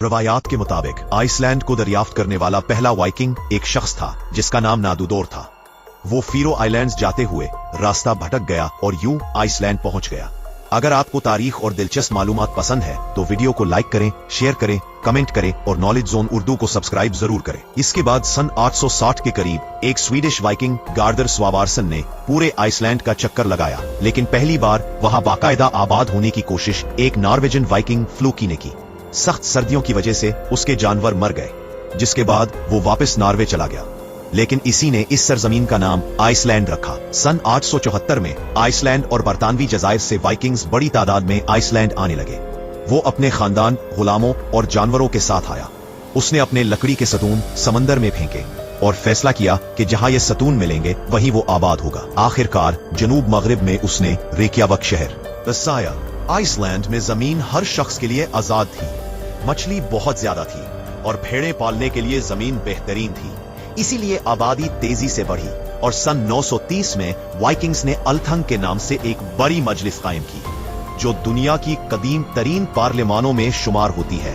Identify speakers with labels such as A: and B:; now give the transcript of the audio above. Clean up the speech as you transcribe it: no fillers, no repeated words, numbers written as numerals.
A: रवायात के मुताबिक आइसलैंड को दरियाफ्त करने वाला पहला वाइकिंग एक शख्स था जिसका नाम नादुदोर था। वो फीरो आइलैंड्स जाते हुए रास्ता भटक गया और यूं आइसलैंड पहुंच गया। अगर आपको तारीख और दिलचस्प मालूमात पसंद है तो वीडियो को लाइक करें, शेयर करें, कमेंट करें और नॉलेज जोन उर्दू को सब्सक्राइब जरूर करें। इसके बाद सन 860 के करीब एक स्वीडिश वाइकिंग गार्डर स्वावारसन ने पूरे आइसलैंड का चक्कर लगाया, लेकिन पहली बार वहां बाकायदा आबाद होने की कोशिश एक नॉर्वेजन वाइकिंग फ्लूकी ने की। सख्त सर्दियों की वजह से उसके जानवर मर गए, जिसके बाद वो वापस नॉर्वे चला गया, लेकिन इसी ने इस सरजमीन का नाम आइसलैंड रखा। सन 874 में आइसलैंड और बरतानवी जजायर से वाइकिंग्स बड़ी तादाद में आइसलैंड आने लगे। वो अपने खानदान, गुलामों और जानवरों के साथ आया। उसने अपने लकड़ी के सतून समंदर में फेंके और फैसला किया कि जहां ये सतून मिलेंगे वहीं वो आबाद होगा। आखिरकार जनूब मगरिब में उसने रेकियावक शहर बसाया। आइसलैंड में जमीन हर शख्स के लिए आजाद थी। मछली बहुत ज्यादा थी और भेड़ें पालने के लिए जमीन बेहतरीन थी, इसीलिए आबादी तेजी से बढ़ी और सन 930 में वाइकिंग्स ने अल्थंग के नाम से एक बड़ी मजलिस कायम की, जो दुनिया की कदीम तरीन पार्लिमानों में शुमार होती है।